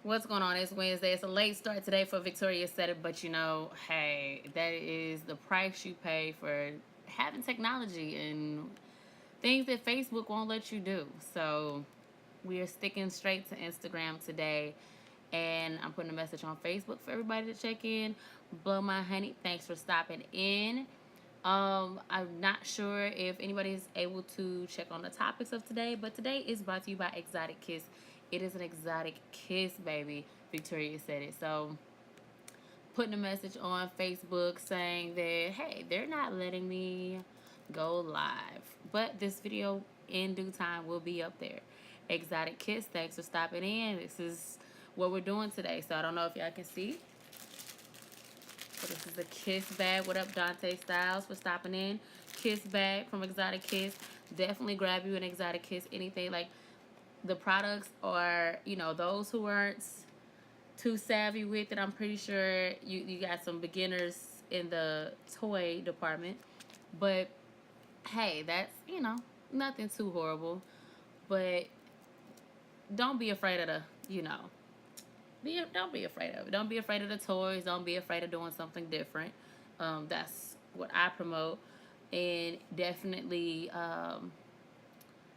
What's going on? It's Wednesday. It's a late start today for Victoria's Secret, but you know, hey, that is the price you pay for having technology and things that Facebook won't let you do. So we are sticking straight to Instagram today, and I'm putting a message on Facebook for everybody to check in. Blow my honey, thanks for stopping in. I'm not sure if anybody is able to check on the topics of today, but today is brought to you by Exotic Kiss. It is an exotic kiss, baby. Victoria said it. So, putting a message on Facebook saying that, hey, they're not letting me go live. But this video in due time will be up there. Exotic Kiss, thanks for stopping in. This is what we're doing today. So, I don't know if y'all can see. So this is a kiss bag. What up, Dante Styles, for stopping in? Kiss bag from Exotic Kiss. Definitely grab you an Exotic Kiss. Anything like the products are, those who aren't too savvy with it. I'm pretty sure you got some beginners in the toy department. But hey, that's, nothing too horrible. But don't be afraid of the, don't be afraid of it. Don't be afraid of the toys. Don't be afraid of doing something different. That's what I promote. And definitely,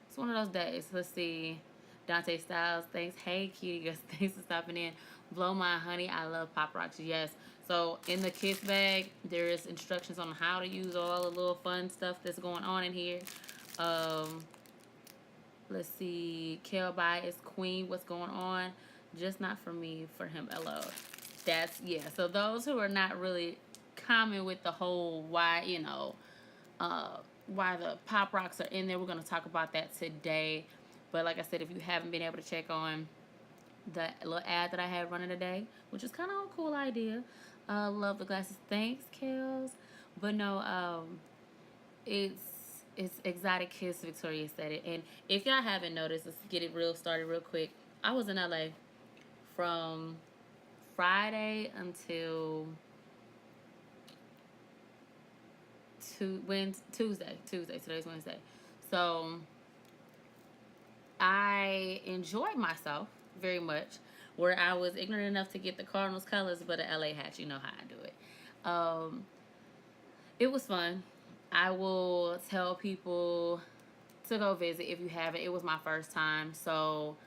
it's one of those days. Let's see. Dante Styles, thanks. Hey, Kitty, thanks for stopping in. Blow my honey. I love Pop Rocks. Yes. So in the kiss bag, there is instructions on how to use all the little fun stuff that's going on in here. Let's see. Kel by is Queen. What's going on? Just not for me, for him. LO. That's, yeah. So those who are not really common with the whole why the Pop Rocks are in there, we're going to talk about that today. But like I said, if you haven't been able to check on the little ad that I had running today, which is kind of a cool idea. Love the glasses. Thanks, Kels. But no, it's Exotic Kiss. Victoria said it. And if y'all haven't noticed, let's get it started real quick. I was in LA from Friday until Tuesday. Today's Wednesday. So I enjoyed myself very much. Where I was ignorant enough to get the Cardinals colors, but a LA hat. You know how I do it. It was fun. I will tell people to go visit if you haven't. It was my first time, so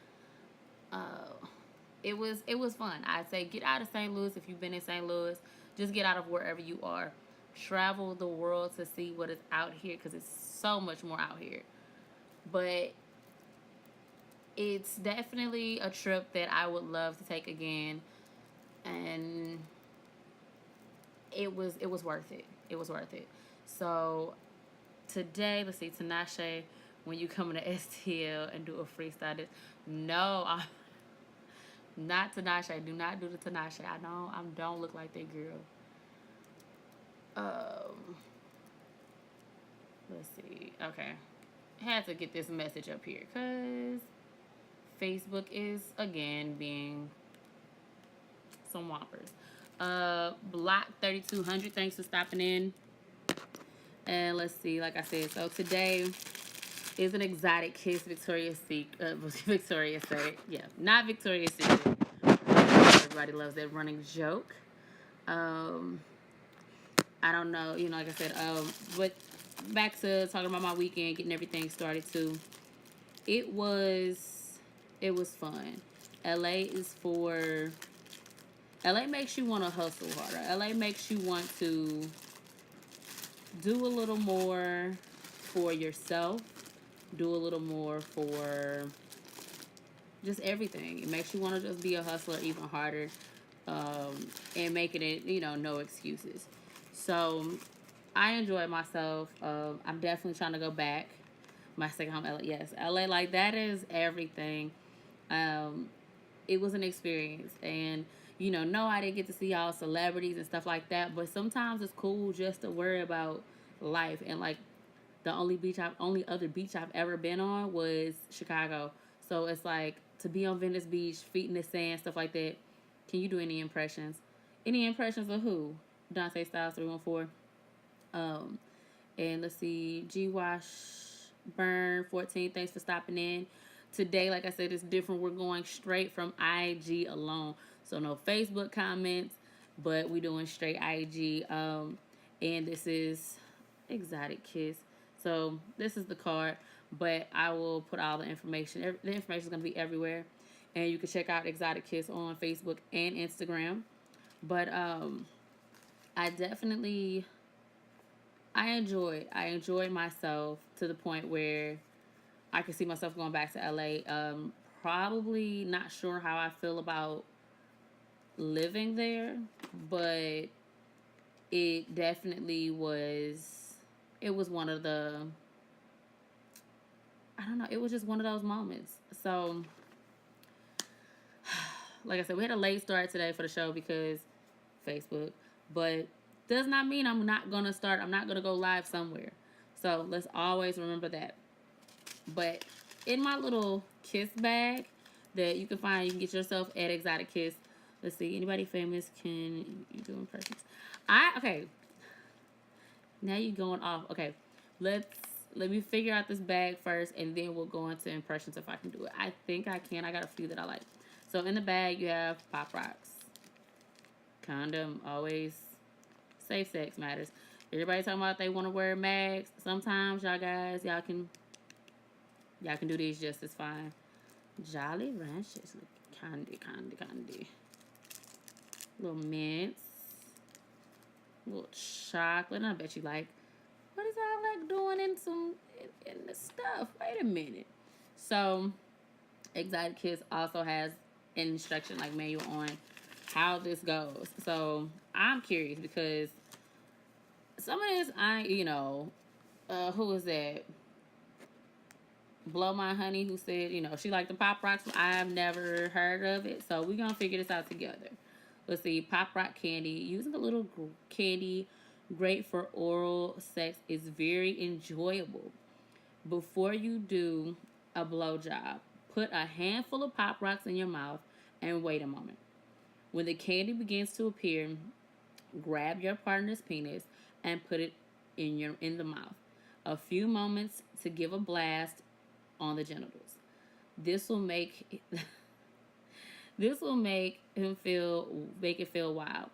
it was fun. I'd say get out of St. Louis if you've been in St. Louis. Just get out of wherever you are. Travel the world to see what is out here because it's so much more out here. But it's definitely a trip that I would love to take again, and it was worth it. It was worth it. So today, let's see, Tinashe, when you come into STL and do a freestyle, no, I'm not Tinashe. Do not do the Tinashe. I don't look like that girl. Let's see. Okay, had to get this message up here because Facebook is again being some whoppers. Block 3200. Thanks for stopping in. And let's see. Like I said, so today is an Exotic Kiss. Victoria's Secret. Victoria's Secret. Yeah, not Victoria's Secret. Everybody loves that running joke. I don't know. Like I said. But back to talking about my weekend, getting everything started too. It was fun. LA makes you want to hustle harder. LA makes you want to do a little more for yourself. Do a little more for just everything. It makes you want to just be a hustler even harder, and making it, no excuses. So I enjoyed myself. I'm definitely trying to go back. My second home, LA. Yes, LA, like that is everything. It was an experience, and no, I didn't get to see all celebrities and stuff like that. But sometimes it's cool just to worry about life. And like the only other beach I've ever been on was Chicago. So it's like to be on Venice Beach, feet in the sand, stuff like that. Can you do any impressions? Any impressions of who? Dante Styles 314. And let's see, G Wash Burn 14. Thanks for stopping in. today, like I said, it's different. We're going straight from IG alone. So no Facebook comments, but we're doing straight IG. And this is Exotic Kiss. So this is the card, but I will put all the information. The information is going to be everywhere. And you can check out Exotic Kiss on Facebook and Instagram. But I definitely I enjoyed myself to the point where I could see myself going back to LA. Probably not sure how I feel about living there, but it definitely was. It was one of the. I don't know. It was just one of those moments. So, like I said, we had a late start today for the show because Facebook, but does not mean I'm not gonna start. I'm not gonna go live somewhere. So let's always remember that. But in my little kiss bag that you can find, you can get yourself at Exotic Kiss. Let's see, anybody famous can you do impressions? Okay. Now you're going off. Okay, let me figure out this bag first, and then we'll go into impressions if I can do it. I think I can. I got a few that I like. So in the bag you have Pop Rocks, condom, always. Safe sex matters. Everybody talking about they want to wear mags. Sometimes y'all guys, y'all can do these just as fine. Jolly Ranchers, candy. Little mints, little chocolate. I bet you like. What is I like doing in the stuff? Wait a minute. So, Exotic Kiss also has an instruction like manual on how this goes. So I'm curious because some of this who was that? Blow My Honey, who said, she liked the Pop Rocks. I've never heard of it. So we're gonna figure this out together. Let's see, Pop Rock candy. Using a little candy great for oral sex is very enjoyable. Before you do a blowjob, put a handful of Pop Rocks in your mouth and wait a moment. When the candy begins to appear, grab your partner's penis and put it in the mouth. A few moments to give a blast on the genitals. This will make it feel wild.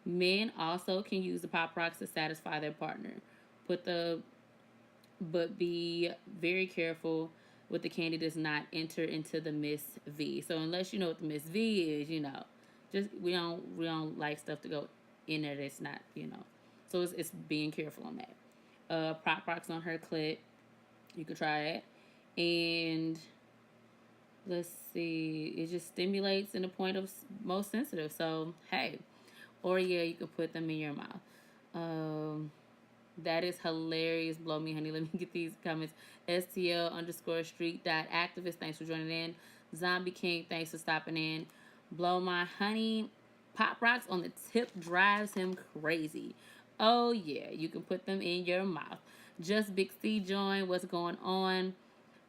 Men also can use the Pop Rocks to satisfy their partner. But be very careful with the candy does not enter into the Miss V. So unless you know what the Miss V is, just we don't like stuff to go in there that's not, So it's being careful on that. Pop Rocks on her clit. You could try it. And let's see, it just stimulates in the point of most sensitive. So hey, or you could put them in your mouth. That is hilarious. Blow Me Honey. Let me get these comments. STL_street.activist. Thanks for joining in. Zombie King. Thanks for stopping in. Blow My Honey. Pop Rocks on the tip drives him crazy. Oh yeah, you can put them in your mouth. Just Big C join. What's going on?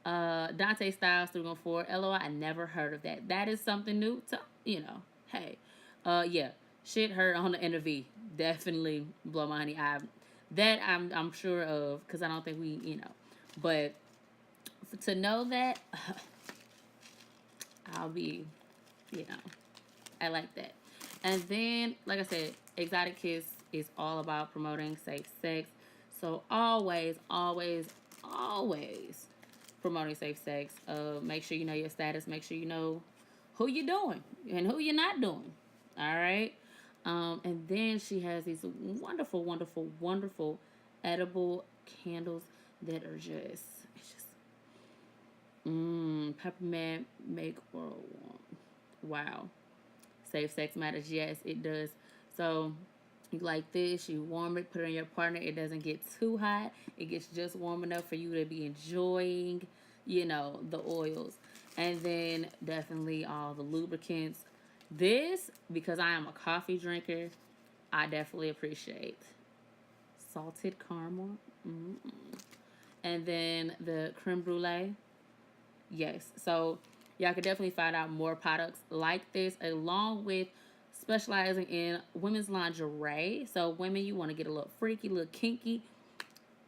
Dante Styles 314. LOL. I never heard of that. That is something new to Hey. Yeah. Shit heard on the interview. Definitely Blow My Honey. I'm sure of because I don't think we but to know that I'll be I like that. And then like I said, Exotic Kiss is all about promoting safe sex. So always promoting safe sex. Make sure you know your status. Make sure you know who you're doing and who you're not doing. All right. And then she has these wonderful edible candles that are peppermint make oral warm. Wow. Safe sex matters. Yes, it does. So you like this, you warm it, put it on your partner. It doesn't get too hot. It gets just warm enough for you to be enjoying, the oils. And then definitely all the lubricants. This, because I am a coffee drinker, I definitely appreciate salted caramel. And then the creme brulee. Yes. So y'all could definitely find out more products like this along with specializing in women's lingerie. So women, you want to get a little freaky, a little kinky.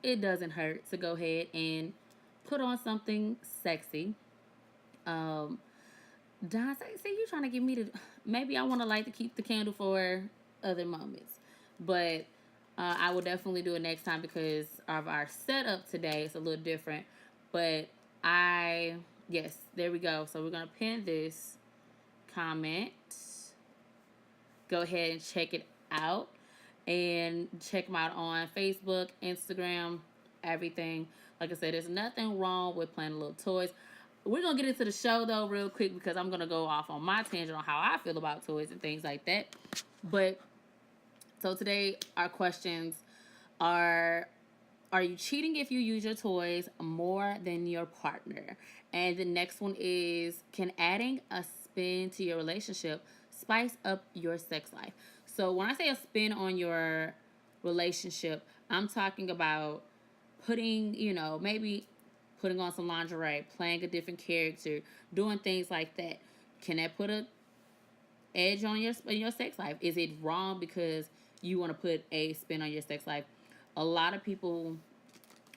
It doesn't hurt to go ahead and put on something sexy Um, Dante, see, you trying to get me to. Maybe I want to like to keep the candle for other moments, but I will definitely do it next time because of our setup today. It's a little different, but yes, there we go. So we're gonna pin this comment. Go ahead and check it out, and check them out on Facebook, Instagram, everything. Like I said, there's nothing wrong with playing little toys. We're gonna get into the show though real quick because I'm gonna go off on my tangent on how I feel about toys and things like that. But so today our questions are you cheating if you use your toys more than your partner? And the next one is, can adding a spin to your relationship spice up your sex life? So when I say a spin on your relationship, I'm talking about putting, maybe putting on some lingerie, playing a different character, doing things like that. Can that put a edge on your sex life? Is it wrong because you want to put a spin on your sex life? A lot of people,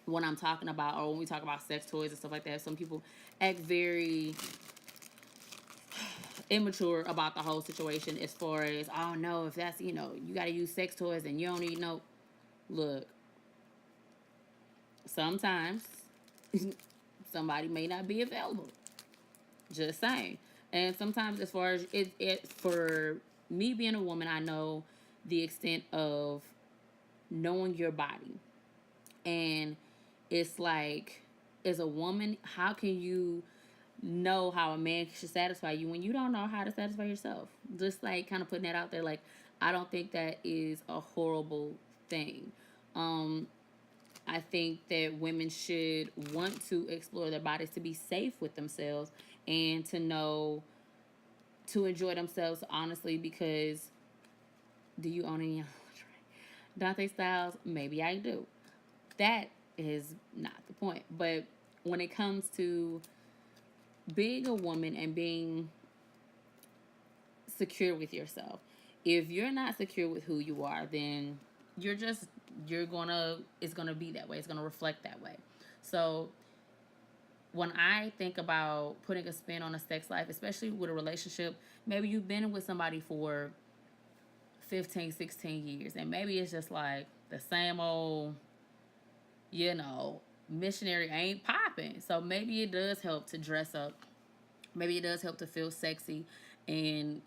when I'm talking about, or when we talk about sex toys and stuff like that, some people act very immature about the whole situation as far as, oh no, if that's, you got to use sex toys and you don't even know. Look, sometimes somebody may not be available. Just saying. And sometimes, as far as for me being a woman, I know the extent of knowing your body. And it's like, as a woman, how can you know how a man should satisfy you when you don't know how to satisfy yourself? Just like kind of putting that out there. Like, I don't think that is a horrible thing. I think that women should want to explore their bodies to be safe with themselves and to know to enjoy themselves honestly. Because do you own any Dante Styles? Maybe I do. That is not the point. But when it comes to being a woman and being secure with yourself, if you're not secure with who you are, then it's gonna be that way. It's gonna reflect that way. So when I think about putting a spin on a sex life, especially with a relationship, maybe you've been with somebody for 15, 16 years, and maybe it's just like the same old, missionary ain't popping. So maybe it does help to dress up. Maybe it does help to feel sexy and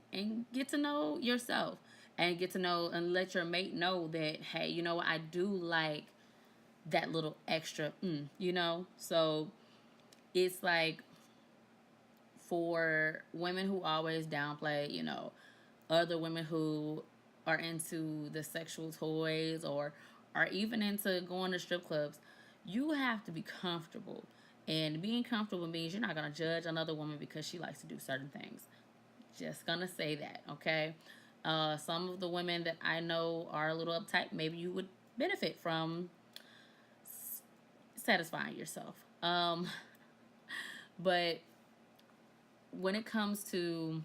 get to know yourself and get to know and let your mate know that, hey, you know what, I do like that little extra, So it's like, for women who always downplay, other women who are into the sexual toys or are even into going to strip clubs, you have to be comfortable. And being comfortable means you're not going to judge another woman because she likes to do certain things. Just going to say that, okay? Some of the women that I know are a little uptight. Maybe you would benefit from satisfying yourself. But when it comes to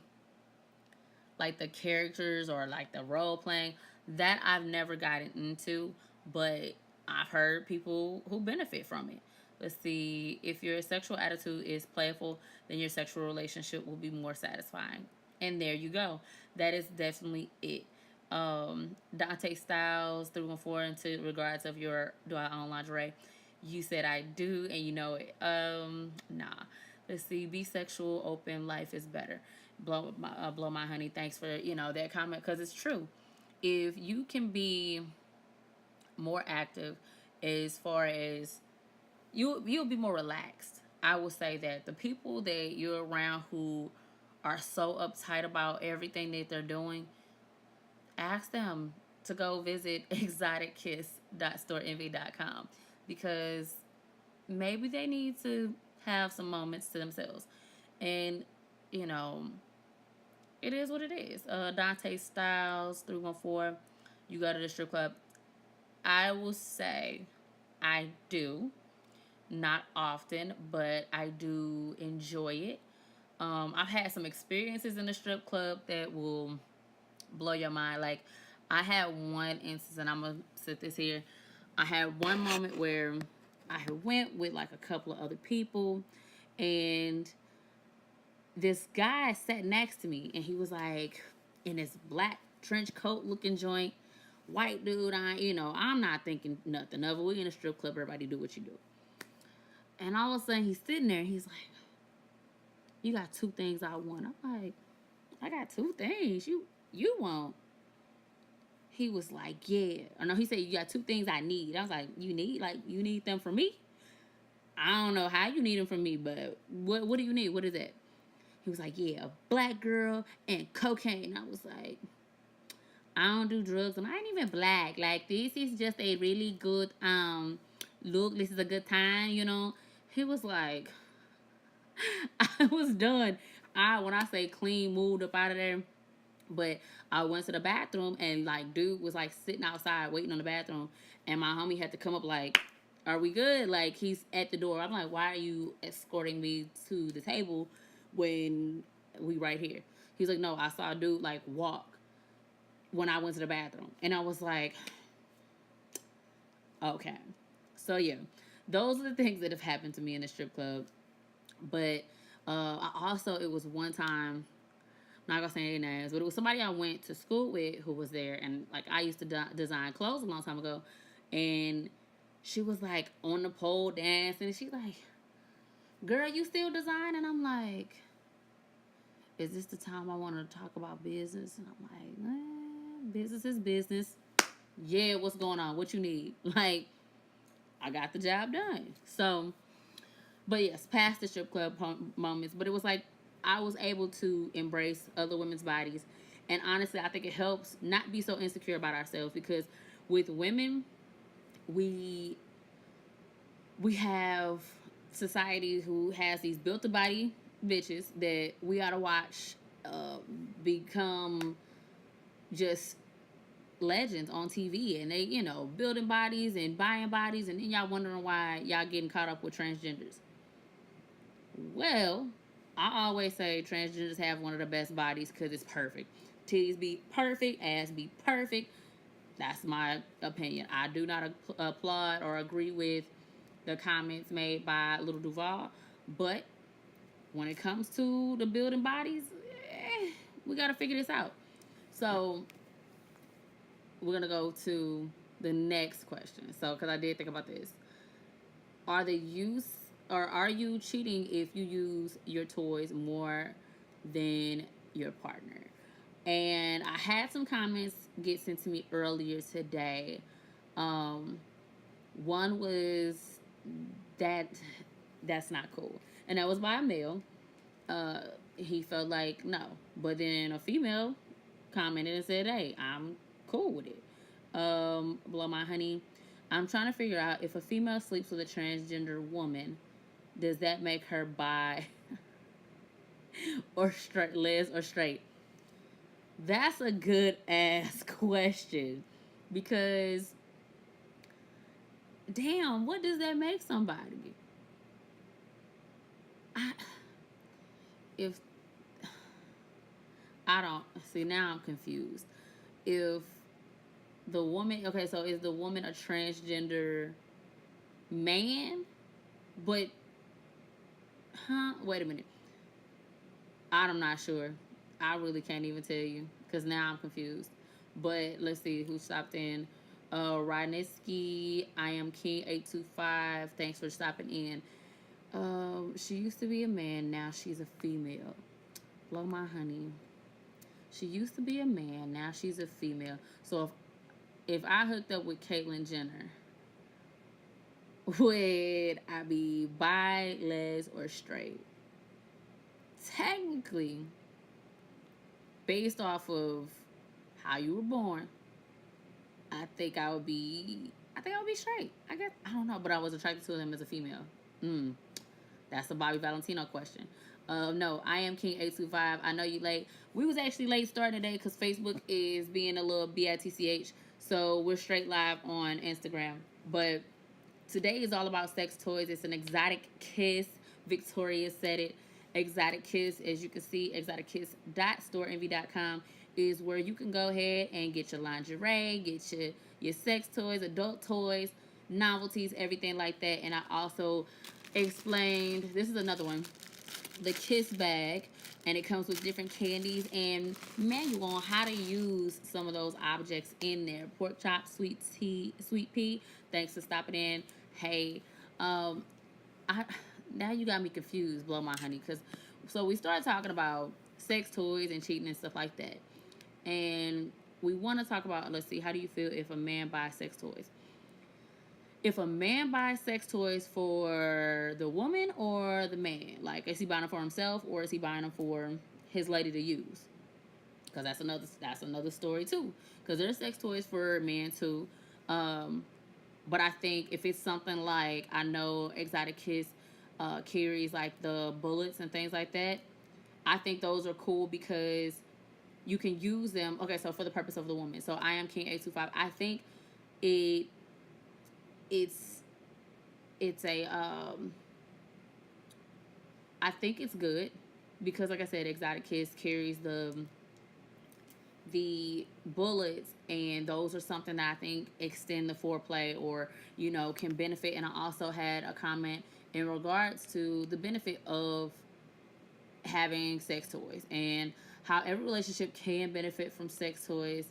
like the characters or like the role playing, that I've never gotten into, but I've heard people who benefit from it. Let's see, if your sexual attitude is playful, then your sexual relationship will be more satisfying. And there you go. That is definitely it. Dante Styles 314, into regards of your do I own lingerie? You said I do, and you know it. Nah. Let's see. Be sexual, open. Life is better. Blow my honey. Thanks for that comment, because it's true. If you can be more active, as far as you'll be more relaxed. I will say that the people that you're around who are so uptight about everything that they're doing, ask them to go visit exotickiss.storeenvy.com, because maybe they need to have some moments to themselves. And, you know, it is what it is. Dante Styles 314, you go to the strip club. I will say I do. Not often, but I do enjoy it. I've had some experiences in the strip club that will blow your mind. Like, I had one instance, and I'm going to sit this here. I had one moment where I had went with like a couple of other people, and this guy sat next to me, and he was like in his black trench coat looking joint, white dude. I'm not thinking nothing of it. We in a strip club, everybody do what you do. And all of a sudden he's sitting there and he's like, "You got two things I want." I'm like, "I got two things you want?" He was like, "Yeah." Or no, he said, "You got two things I need." I was like, "You need? Like, you need them from me?" I don't know how you need them from me, but what do you need? What is that? He was like, "Yeah, a black girl and cocaine." I was like, "I don't do drugs, and I ain't even black. Like, this is just a really good look. This is a good time." He was like, I was done. When I say clean, moved up out of there. But I went to the bathroom, and like dude was like sitting outside waiting on the bathroom, and my homie had to come up like, "Are we good?" Like, he's at the door. I'm like, "Why are you escorting me to the table when we right here?" He's like, "No, I saw a dude like walk when I went to the bathroom," and I was like, "Okay." So yeah, those are the things that have happened to me in the strip club. But I also, it was one time, I'm not gonna say any names, but it was somebody I went to school with who was there, and like I used to design clothes a long time ago, and she was like on the pole dancing, and she's like, "Girl, you still design?" And I'm like, "Is this the time I want to talk about business?" And I'm like, "Business is business. Yeah, what's going on? What you need?" Like, I got the job done. So, but yes, past the strip club moments. But it was like I was able to embrace other women's bodies. And honestly, I think it helps not be so insecure about ourselves, because with women, we we have society who has these built to body bitches that we ought to watch become just legends on TV, and they, building bodies and buying bodies, and then y'all wondering why y'all getting caught up with transgenders. Well, I always say transgenders have one of the best bodies because it's perfect. Titties be perfect, ass be perfect. That's my opinion. I do not applaud or agree with the comments made by Little Duval, but when it comes to the building bodies, we got to figure this out. So we're gonna go to the next question. So, because I did think about this, are the use or are you cheating if you use your toys more than your partner? And I had some comments get sent to me earlier today. One was that that's not cool, and that was by a male. He felt like no, but then a female commented and said, "Hey, I'm cool with it." Blow my honey. I'm trying to figure out if a female sleeps with a transgender woman, does that make her bi or straight, les or straight? That's a good ass question, because damn, what does that make somebody? I, if I don't see, now I'm confused. If the woman, okay, so is the woman a transgender man? But wait a minute. I'm not sure. I really can't even tell you because now I'm confused. But let's see who stopped in. Ryneski, I am King 825. Thanks for stopping in. She used to be a man, now she's a female. Blow my honey. She used to be a man, now she's a female. So if I hooked up with Caitlyn Jenner, would I be bi, les, or straight? Technically, based off of how you were born, I think I would be straight. I guess I don't know, but I was attracted to him as a female. That's a Bobby Valentino question. No, I am King 825. I know you late. We was actually late starting today because Facebook is being a little bitch. So we're straight live on Instagram. But today is all about sex toys. It's an exotic kiss. Victoria said it. Exotic Kiss, as you can see, exotickiss.storeenvy.com is where you can go ahead and get your lingerie, get your sex toys, adult toys, novelties, everything like that. And I also explained, this is another one, the Kiss bag. and it comes with different candies and manual on how to use some of those objects in there. Pork chop, sweet pea. Thanks for stopping in. Hey, um, I now you got me confused, blow my honey, because so we started talking about sex toys and cheating and stuff like that, and we want to talk about, let's see, how do you feel if a man buys sex toys? If a man buys sex toys for the woman or the man, like is he buying them for himself or is he buying them for his lady to use? Because that's another story too. Because there's sex toys for men too. Um, but I think if it's something like, I know Exotic Kiss carries like the bullets and things like that. I think those are cool because you can use them. Okay, so for the purpose of the woman. So I am King 825. I think it it's it's a I think it's good because, like I said, Exotic Kiss carries the bullets, and those are something that I think extend the foreplay, or can benefit. And I also had a comment in regards to the benefit of having sex toys and how every relationship can benefit from sex toys.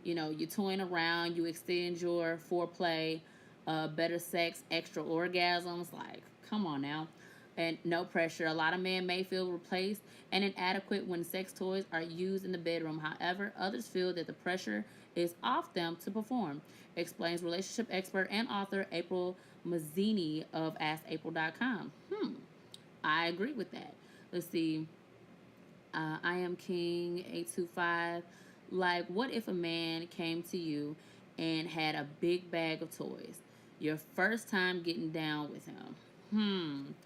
You're toying around, you extend your foreplay, better sex, extra orgasms. Like, come on now. And no pressure. A lot of men may feel replaced and inadequate when sex toys are used in the bedroom. However, others feel that the pressure is off them to perform, explains relationship expert and author April Mazzini of AskApril.com. I agree with that. Let's see. I am King 825. Like, what if a man came to you and had a big bag of toys? Your first time getting down with him.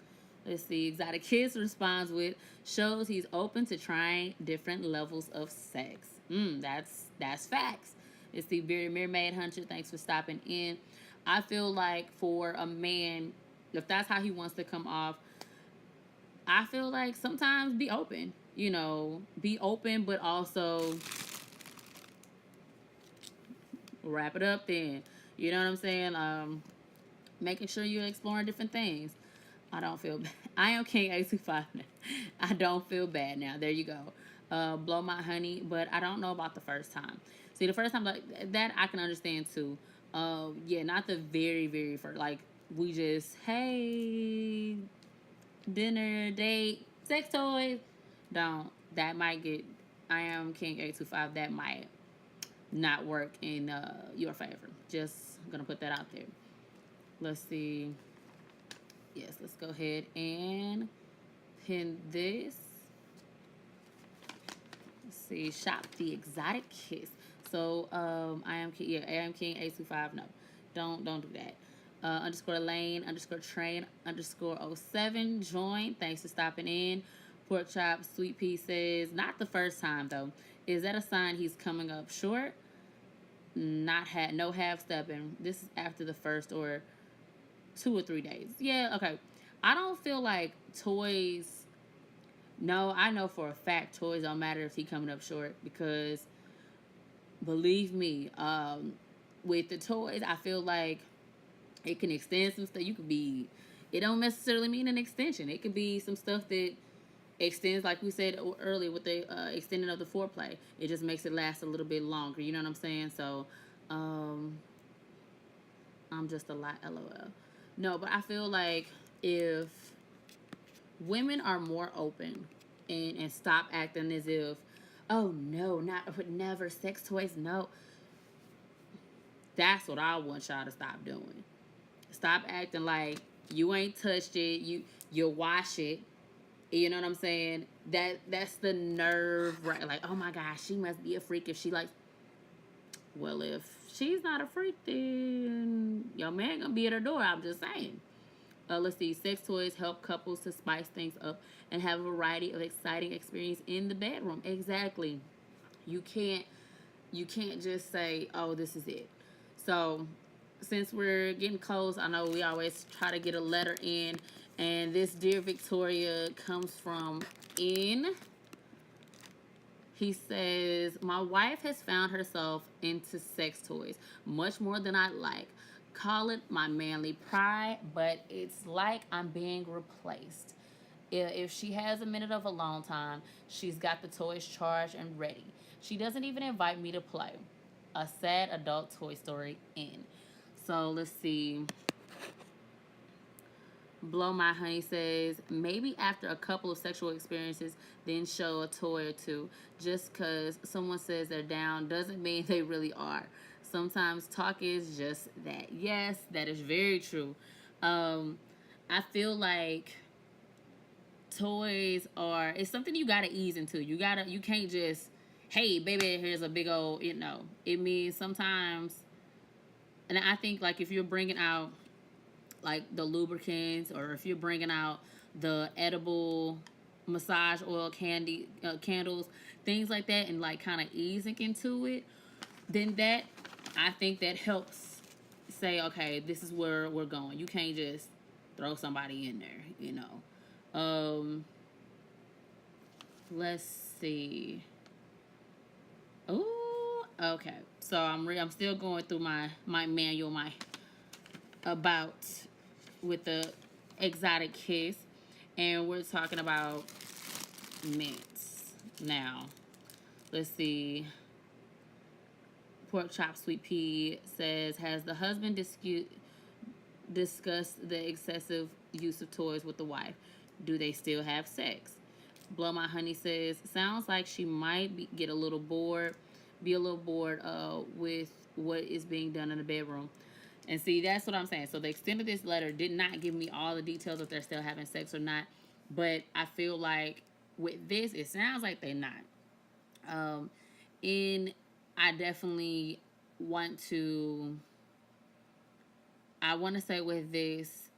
Let's see. Exotic Kids responds with, shows he's open to trying different levels of sex. That's facts. It's the Very Mermaid Hunter. Thanks for stopping in. I feel like for a man, if that's how he wants to come off, I feel like sometimes be open. Be open, but also wrap it up then. You know what I'm saying? Making sure you're exploring different things. I don't feel bad. I am King 825. I don't feel bad now. There you go. Blow my honey, but I don't know about the first time. See, the first time, like that, I can understand too. Yeah, not the very, very first. Like, we just, hey, dinner, date, sex toys. Don't. That might get, I am King 825. That might not work in your favor. Just gonna put that out there. Let's see. Yes, let's go ahead and pin this. Let's see. Shop the Exotic Kiss. So I am King 825. No, don't do that. Underscore Lane underscore Train underscore 07. Join. Thanks for stopping in. Pork chop sweet pea says, not the first time though. Is that a sign he's coming up short? No half stepping. This is after the first or 2 or 3 days. Yeah, okay. I don't feel like toys. No, I know for a fact toys don't matter if he coming up short, because believe me, with the toys, I feel like it can extend some stuff. It don't necessarily mean an extension. It could be some stuff that extends, like we said earlier, with the extending of the foreplay. It just makes it last a little bit longer. You know what I'm saying? So, I'm just a lot LOL. No, but I feel like if women are more open and stop acting as if, oh no, never sex toys, no. That's what I want y'all to stop doing. Stop acting like you ain't touched it. You wash it. You know what I'm saying? That's the nerve, right? Like, oh my gosh, she must be a freak if she likes. Well, if she's not a freak, then your man gonna be at her door. I'm just saying. Let's see. Sex toys help couples to spice things up and have a variety of exciting experience in the bedroom. Exactly. You can't just say, oh, this is it. So, since we're getting close, I know we always try to get a letter in, and this Dear Victoria comes from N. He says, my wife has found herself into sex toys much more than I like. Call it my manly pride, but it's like I'm being replaced. If she has a minute of alone time, she's got the toys charged and ready. She doesn't even invite me to play. A sad adult Toy Story in. So let's see. Blow My Honey says, maybe after a couple of sexual experiences, then show a toy or two. Just because someone says they're down doesn't mean they really are. Sometimes talk is just that. Yes, that is very true. Um, I feel like toys are, it's something you gotta ease into. You can't just, hey baby, here's a big old, it means sometimes. And I think, like, if you're bringing out like the lubricants, or if you're bringing out the edible massage oil candles, things like that, and like kind of easing into it, then that, I think that helps say, okay, this is where we're going. You can't just throw somebody in there. Let's see. Oh, okay. So I'm still going through my manual, my about with the exotic kiss, and we're talking about mints now. Let's see. Pork chop sweet pea says, has the husband discussed the excessive use of toys with the wife? Do they still have sex? Blow My Honey says, sounds like she might get a little bored, with what is being done in the bedroom. And see, that's what I'm saying. So the extent of this letter did not give me all the details if they're still having sex or not. But I feel like with this, it sounds like they're not. And I definitely want to, I want to say with this,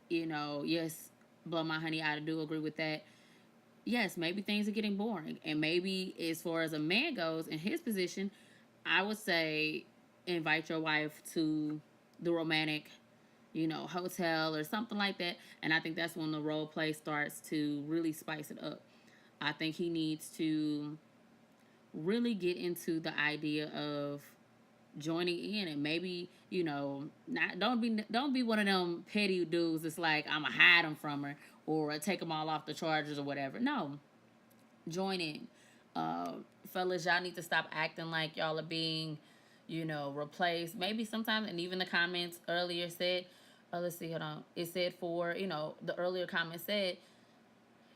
yes, Blow My Honey, I do agree with that. Yes, maybe things are getting boring. And maybe as far as a man goes, in his position, I would say invite your wife to the romantic, hotel or something like that. And I think that's when the role play starts to really spice it up. I think he needs to really get into the idea of joining in, and maybe, not don't be one of them petty dudes that's like, I'ma hide them from her or take them all off the chargers or whatever. No, join in. Fellas, y'all need to stop acting like y'all are being, replaced. Maybe sometimes, and even the comments earlier said, let's see, hold on. It said the earlier comment said,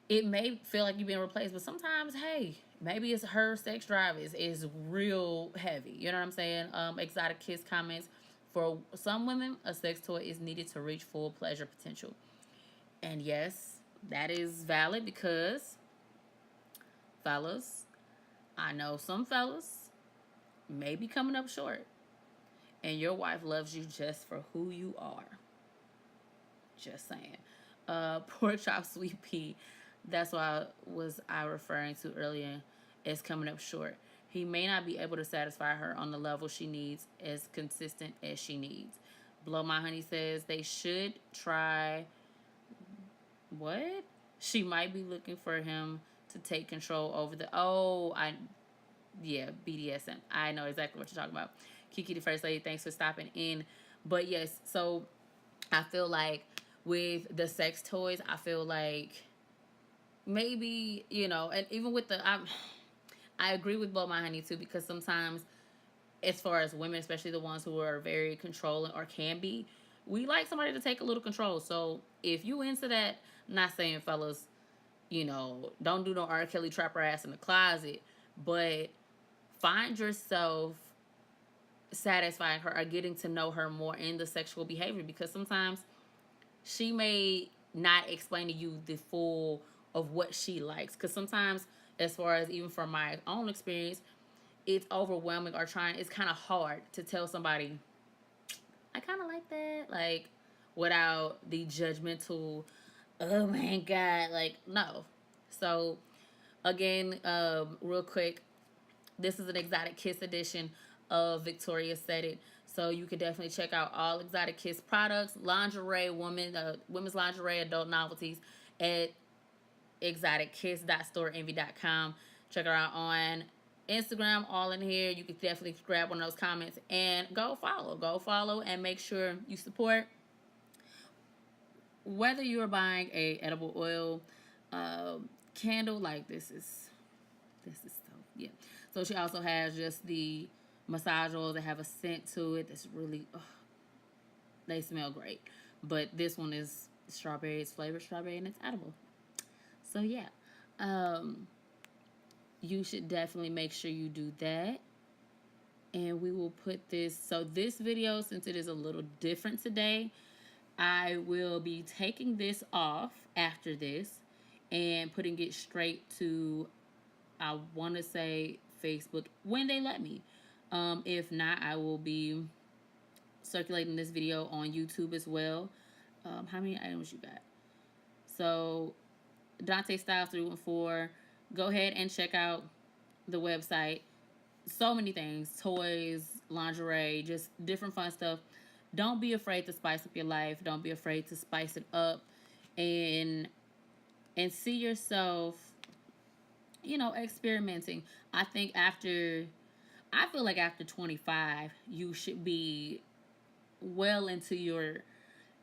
it may feel like you're being replaced, but sometimes, hey, maybe it's her sex drive is real heavy. You know what I'm saying? Exotic kiss comments, for some women, a sex toy is needed to reach full pleasure potential. And yes, that is valid, because, fellas, I know some fellas may be coming up short, and your wife loves you just for who you are. Just saying. Pork chop sweet pea, that's what I referring to earlier, is coming up short. He may not be able to satisfy her on the level she needs, as consistent as she needs. Blow My Honey says they should try. What? She might be looking for him to take control over BDSM. I know exactly what you're talking about. Kiki the First Lady, thanks for stopping in. But yes, so I feel like with the sex toys, I feel like maybe, and even with I agree with Blow My Honey too, because sometimes, as far as women, especially the ones who are very controlling or can be, we like somebody to take a little control. So if you into that, not saying fellas, don't do no R. Kelly trap her ass in the closet, but find yourself satisfying her or getting to know her more in the sexual behavior, because sometimes she may not explain to you the full of what she likes. Because sometimes, as far as even from my own experience, it's overwhelming, or it's kind of hard to tell somebody, I kind of like that, like, without the judgmental, oh my God, like, no. So, again, real quick, this is an Exotic Kiss edition of Victoria's Saidit. So you can definitely check out all Exotic Kiss products, lingerie, women's lingerie, adult novelties at exotickiss.storeenvy.com. Check her out on Instagram, all in here. You can definitely grab one of those comments and go follow, and make sure you support. Whether you're buying a edible oil, candle. Like this is so, yeah. So she also has just the massage oils that have a scent to it that's really, they smell great. But this one is strawberry, it's flavored strawberry, and it's edible. So yeah, um, you should definitely make sure you do that. And we will put this, so this video, since it is a little different today, I will be taking this off after this and putting it straight to, I want to say, Facebook when they let me. If not, I will be circulating this video on YouTube as well. How many items you got? So Dante Styles 314. Go ahead and check out the website. So many things, toys, lingerie, just different fun stuff. Don't be afraid to spice up your life. Don't be afraid to spice it up, and see yourself, experimenting. I think I feel like after 25, you should be well into your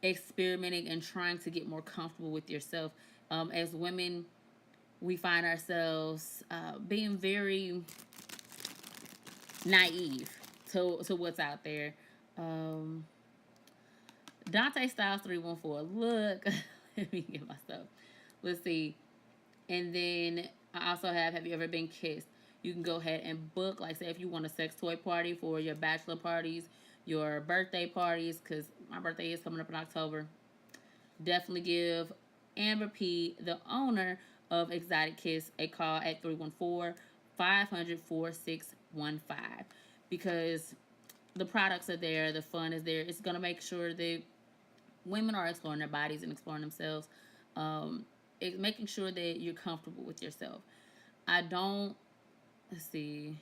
experimenting and trying to get more comfortable with yourself. As women, we find ourselves being very naive to what's out there. Um, Dante Styles 314. Look, let me get myself. Let's see. And then I also have you ever been kissed? You can go ahead and book, like, say, if you want a sex toy party for your bachelor parties, your birthday parties, because my birthday is coming up in October. Definitely give Amber P, the owner of Exotic Kiss, a call at 314-500-4615, because the products are there, the fun is there. It's going to make sure that women are exploring their bodies and exploring themselves. Making sure that you're comfortable with yourself. I don't, let's see,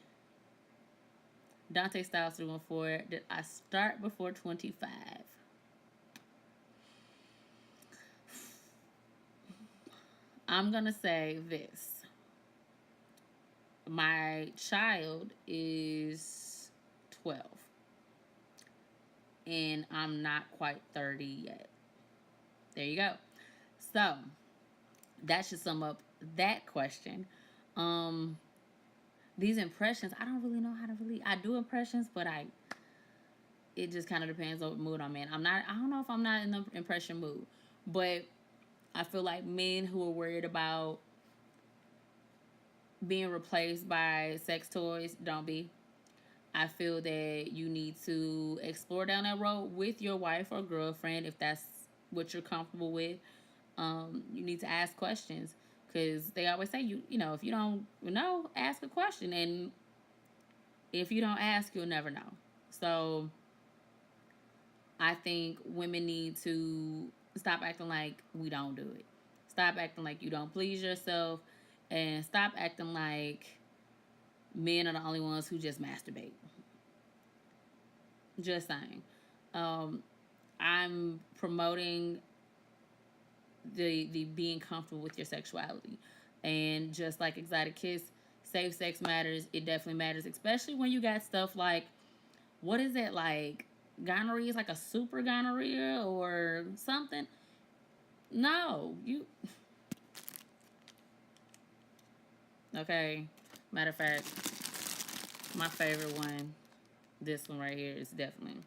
Dante Styles 314, did I start before 25? I'm going to say this. My child is 12. And I'm not quite 30 yet. There you go. So, that should sum up that question. These impressions, I don't really know how to I do impressions, but it just kind of depends on what mood I'm in. I don't know if I'm not in the impression mood, but I feel like men who are worried about being replaced by sex toys, don't be. I feel that you need to explore down that road with your wife or girlfriend if that's what you're comfortable with. You need to ask questions, because they always say, if you don't know, ask a question, and if you don't ask, you'll never know. So I think women need to stop acting like we don't do it. Stop acting like you don't please yourself, and stop acting like men are the only ones who just masturbate. Just saying. I'm promoting the being comfortable with your sexuality, and just like Exotic Kiss, safe sex matters. It definitely matters, especially when you got stuff like, what is it, like gonorrhea is like a super gonorrhea or something. No, you. Okay. Matter of fact, my favorite one, this one right here, is definitely,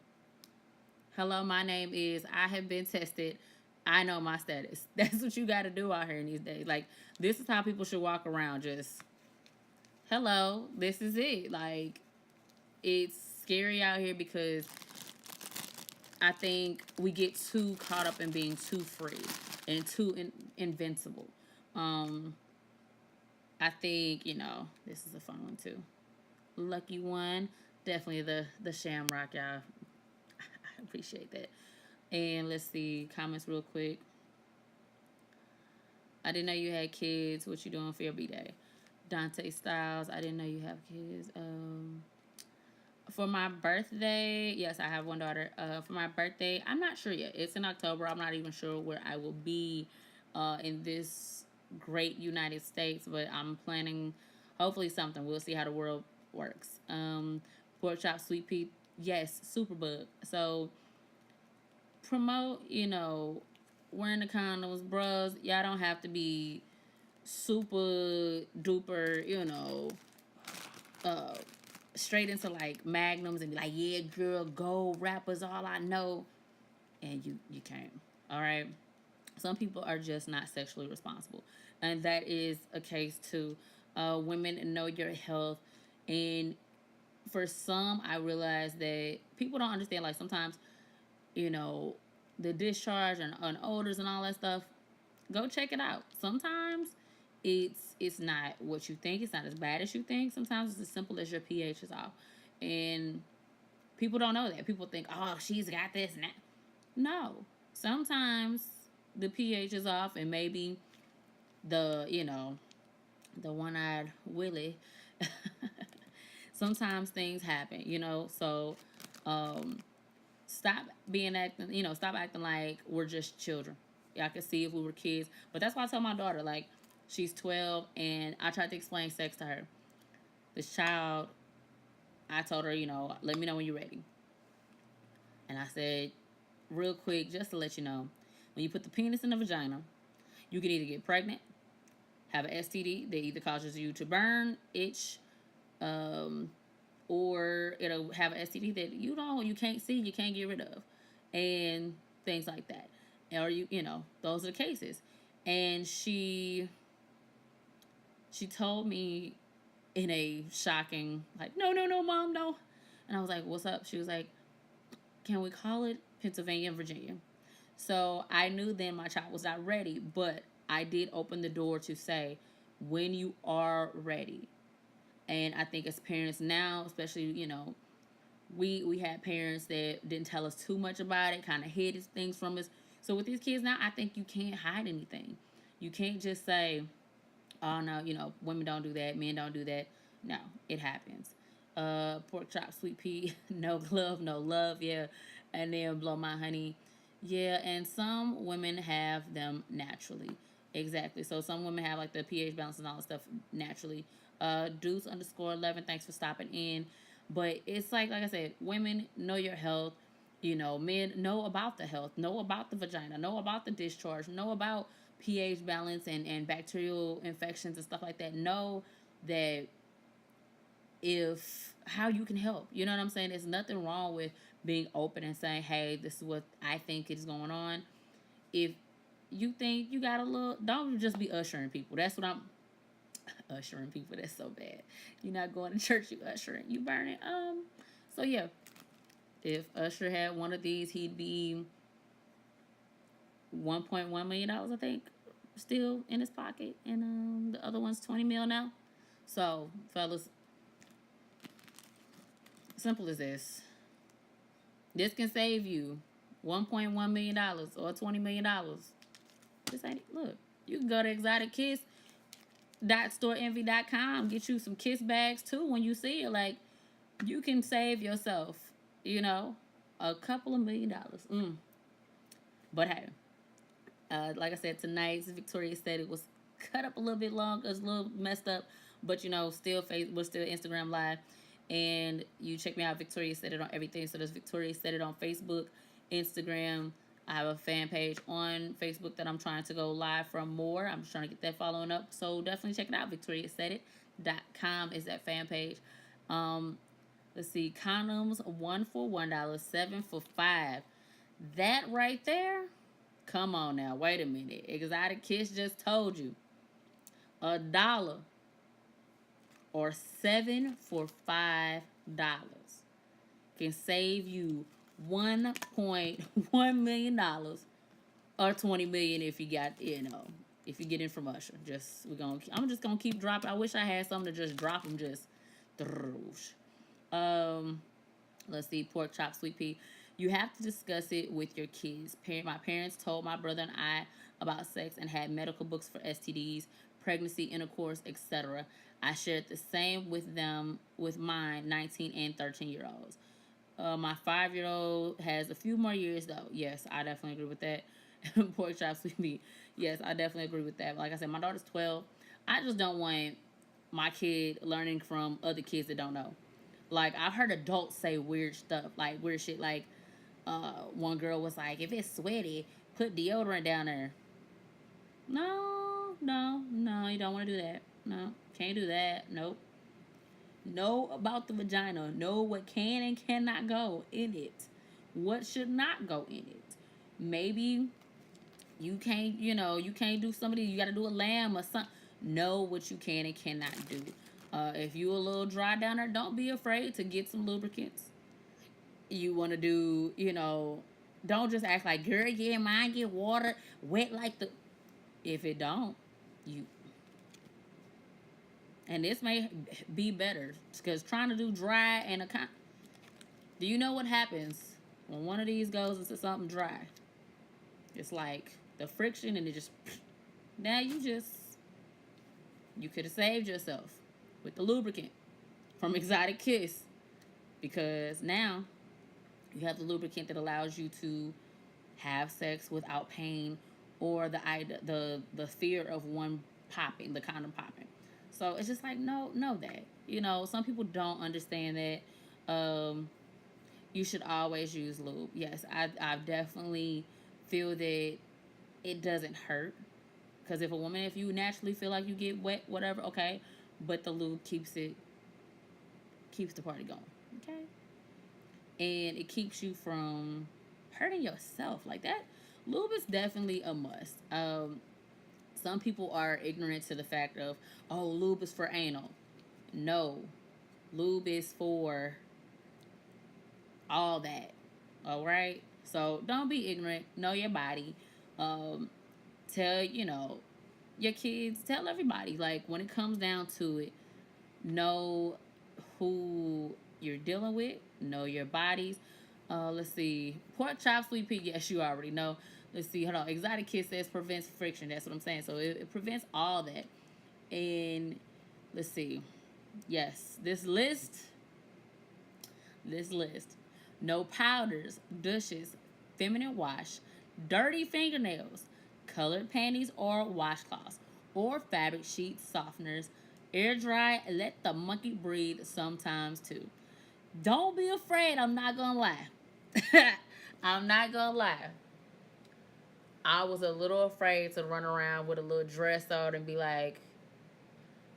hello, my name is, I have been tested, I know my status. That's what you got to do out here in these days. Like, this is how people should walk around. Just, hello, this is it. Like, it's scary out here because I think we get too caught up in being too free and too invincible. I think, this is a fun one too. Lucky one. Definitely the shamrock, y'all. I appreciate that. And let's see, comments real quick. I didn't know you had kids. What you doing for your B-Day? Dante Styles, I didn't know you have kids. For my birthday, yes, I have one daughter. For my birthday, I'm not sure yet. It's in October. I'm not even sure where I will be in this great United States, but I'm planning hopefully something. We'll see how the world works. Pork chop, sweet pea, yes, superbug. So promote, wearing the condoms, bros. Y'all don't have to be super duper, uh, straight into like magnums and be like, yeah, girl, gold rappers, all I know, and you can't. All right. Some people are just not sexually responsible, and that is a case too. Women, know your health, and for some, I realize that people don't understand. Like sometimes, you know, the discharge and odors and all that stuff. Go check it out. Sometimes it's not what you think. It's not as bad as you think. Sometimes it's as simple as your pH is off, and people don't know that. People think, oh, she's got this now. No, sometimes the pH is off, and maybe the one-eyed Willie. Sometimes things happen, So, um, stop stop acting like we're just children. Yeah, I could see if we were kids, but that's why I tell my daughter, like, she's 12, and I tried to explain sex to her. This child, I told her, let me know when you're ready, and I said, real quick, just to let you know, when you put the penis in the vagina, you can either get pregnant, have an STD that either causes you to burn, itch, um, or it'll have an STD that you can't see, you can't get rid of, and things like that. Or those are the cases. And she told me in a shocking, like, no, no, no, mom, no. And I was like, what's up? She was like, can we call it Pennsylvania and Virginia? So I knew then my child was not ready, but I did open the door to say, when you are ready. And I think as parents now, especially, we had parents that didn't tell us too much about it, kind of hid things from us. So with these kids now, I think you can't hide anything. You can't just say, oh no, women don't do that, men don't do that. No, it happens. Pork chop, sweet pea, no glove, no love, yeah. And then blow my honey. Yeah, and some women have them naturally. Exactly. So some women have like the pH balance and all that stuff naturally. Deuce underscore 11, thanks for stopping in. But it's like I said, women, know your health. Men, know about the health, know about the vagina, know about the discharge, know about pH balance and bacterial infections and stuff like that. Know that if how you can help. You know what I'm saying? There's nothing wrong with being open and saying, hey, this is what I think is going on. If you think you got a little, don't just be ushering people. That's what I'm ushering people. That's so bad. You're not going to church, you ushering, you burning. So yeah, if Usher had one of these, he'd be $1.1 million, I think, still in his pocket, and the other one's 20 mil now. So, fellas, simple as this. This can save you $1.1 million or $20 million. This ain't it. Look, you can go to exotickiss.storeenvy.com, get you some kiss bags too when you see it. Like, you can save yourself, a couple of $1 million. But hey, like I said, tonight's Victoria's Aidit was cut up a little bit long, it's a little messed up, but still we're still Instagram live, and you check me out, Victoria's Aidit, on everything. So there's Victoria's Aidit on Facebook, Instagram. I have a fan page on Facebook that I'm trying to go live from more. I'm just trying to get that following up. So definitely check it out. victoriasaidit.com is that fan page. Let's see. Condoms, 1 for $1, 7 for $5. That right there. Come on now. Wait a minute. Exotic Kiss just told you. $1 or 7 for $5 can save you $1.1 million or 20 million if you got, if you get in from Usher. I'm just gonna keep dropping. I wish I had something to just drop them. Just let's see. Pork chop, sweet pea. You have to discuss it with your kids. My parents told my brother and I about sex and had medical books for STDs, pregnancy, intercourse, etc. I shared the same with them, with mine, 19 and 13-year-olds. My 5-year-old has a few more years, though. Yes, I definitely agree with that. Pork chops with me. Yes, I definitely agree with that. Like I said, my daughter's 12. I just don't want my kid learning from other kids that don't know. Like, I've heard adults say weird stuff, like weird shit. Like, one girl was like, if it's sweaty, put deodorant down there. No, no, you don't want to do that. No, can't do that. Nope. Know about the vagina. Know what can and cannot go in it. What should not go in it. Maybe you can't, you can't do somebody, you got to do a lamb or something. Know what you can and cannot do. If you a little dry down there, don't be afraid to get some lubricants. You want to do, don't just act like, girl, yeah, mine get water wet like the. If it don't, you. And this may be better because trying to do dry and a do you know what happens when one of these goes into something dry? It's like the friction and it just now you could have saved yourself with the lubricant from Exotic Kiss, because now you have the lubricant that allows you to have sex without pain or the fear of one popping, the condom popping. So it's just like, know that. Some people don't understand that. You should always use lube. Yes, I definitely feel that it doesn't hurt. Because if you naturally feel like you get wet, whatever, okay. But the lube keeps the party going, okay? And it keeps you from hurting yourself like that. Lube is definitely a must. Some people are ignorant to the fact of, oh, lube is for anal. No, lube is for all that. All right. So don't be ignorant. Know your body. Tell your kids. Tell everybody. Like when it comes down to it, know who you're dealing with. Know your bodies. Let's see. Pork chop, sweet pea. Yes, you already know. Let's see. Hold on. Exotic Kiss says prevents friction. That's what I'm saying. So it prevents all that. And let's see. Yes, this list. No powders, douches, feminine wash, dirty fingernails, colored panties or washcloths, or fabric sheets, softeners, air dry. Let the monkey breathe sometimes too. Don't be afraid. I'm not gonna lie. I'm not gonna lie. I was a little afraid to run around with a little dress on and be like,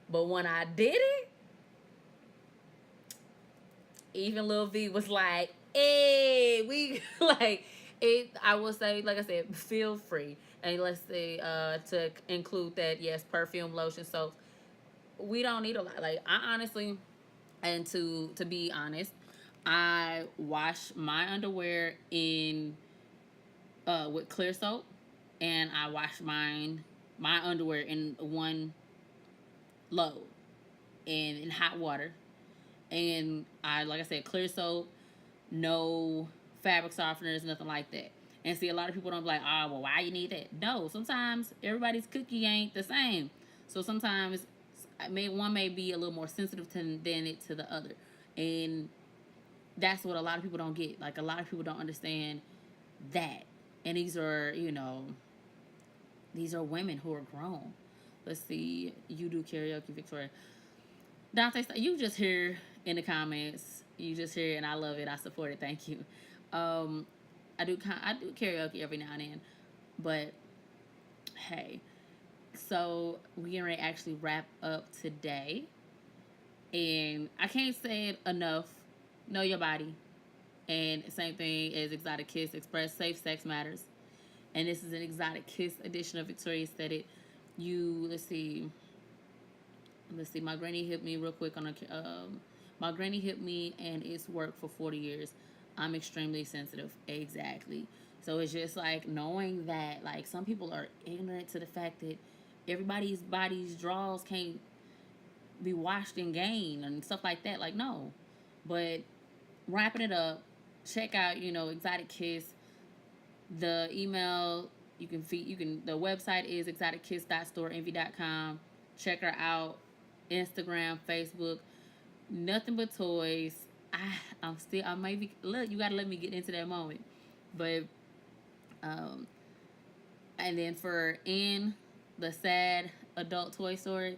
but when I did it, even Lil V was like, hey, we like it. I will say, like I said, feel free. And let's say to include that, yes, perfume, lotion, soap. We don't need a lot. Like I honestly, and to be honest, I wash my underwear in with clear soap, and I wash my underwear in one load and in hot water. And I, like I said, clear soap, no fabric softeners, nothing like that. And see, a lot of people don't be like, oh, well, why you need that? No, sometimes everybody's cookie ain't the same. So sometimes one may be a little more sensitive than it to the other. And that's what a lot of people don't get. Like, a lot of people don't understand that. And these are women who are grown. Let's see. You do karaoke, Victoria. Dante, you just hear in the comments. You just hear, and I love it. I support it. Thank you. I do karaoke every now and then, but hey, so we're gonna actually wrap up today, and I can't say it enough. Know your body, and same thing as Exotic Kiss. Express safe sex matters, and this is an Exotic Kiss edition of Victoria's Aesthetic. Let's see. My granny hit me real quick on my granny hit me and it's worked for 40 years. I'm extremely sensitive. Exactly. So it's just like knowing that, like, some people are ignorant to the fact that everybody's body's draws can't be washed and gained and stuff like that. Like, no. But wrapping it up, check out, Exotic Kiss. The email the website is exotickiss.storeenvy.com. Check her out. Instagram, Facebook, nothing but toys. I maybe look. You gotta let me get into that moment, but and then for in the sad adult toy story,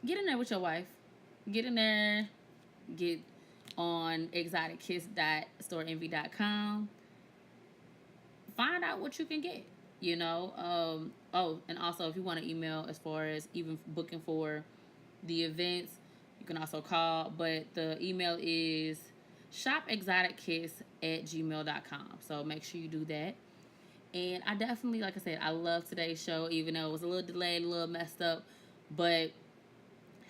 get in there with your wife. Get in there. Get on exotickiss.storeenvy.com. Find out what you can get. Oh, and also if you want to email as far as even booking for the events, you can also call. But the email is shopexotickiss@gmail.com. So make sure you do that. And I definitely, like I said, I love today's show, even though it was a little delayed, a little messed up. But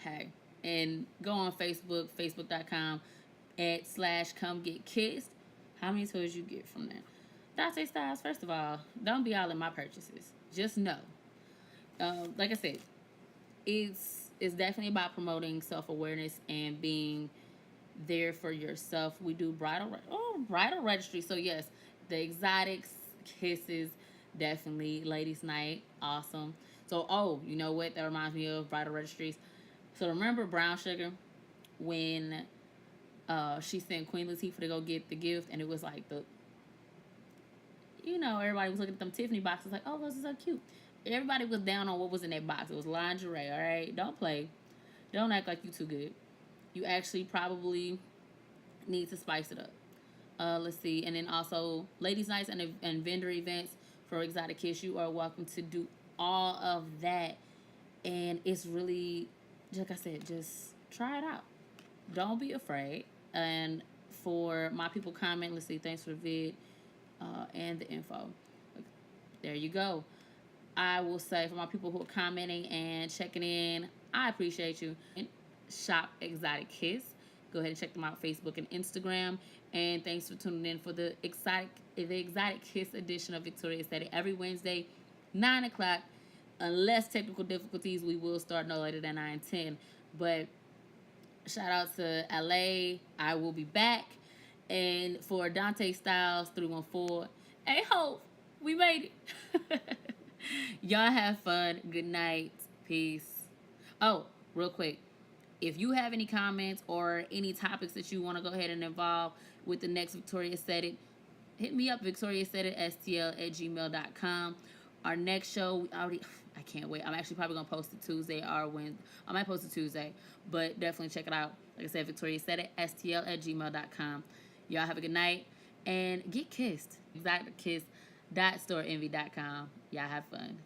hey, and go on Facebook, facebook.com /come get kissed. How many toys you get from that? Dante Styles, first of all, don't be all in my purchases. Just know. Like I said, it's definitely about promoting self awareness and being there for yourself. We do bridal registry. So yes, the exotics kisses, definitely ladies' night, awesome. So you know what? That reminds me of bridal registries. So remember Brown Sugar when she sent Queen Latifah to go get the gift, and it was like everybody was looking at them Tiffany boxes like, oh, those are so cute. Everybody was down on what was in that box. It was lingerie, all right? Don't play. Don't act like you too good. You actually probably need to spice it up. Let's see. And then also, ladies' nights and vendor events for Exotic Kiss. You are welcome to do all of that. And it's really, like I said, just try it out. Don't be afraid. And for my people comment, let's see, thanks for the vid and the info. There you go. I will say for my people who are commenting and checking in, I appreciate you. Shop Exotic Kiss. Go ahead and check them out, Facebook and Instagram. And thanks for tuning in for the Exotic Kiss edition of Victoria's Aesthetic every Wednesday, 9 o'clock. Unless technical difficulties, we will start no later than 9:10. But shout out to LA. I will be back. And for Dante Styles 314, hey Hope, we made it. Y'all have fun. Good night. Peace. Oh, real quick. If you have any comments or any topics that you want to go ahead and involve with the next Victoria Said It, hit me up, victoriasaidit@gmail.com. Our next show, I can't wait. I'm actually probably going to post it Tuesday or Wednesday. I might post it Tuesday, but definitely check it out. Like I said, victoriasaidit@gmail.com. Y'all have a good night and get kissed. ExoticKiss.storeenvy.com. Y'all have fun.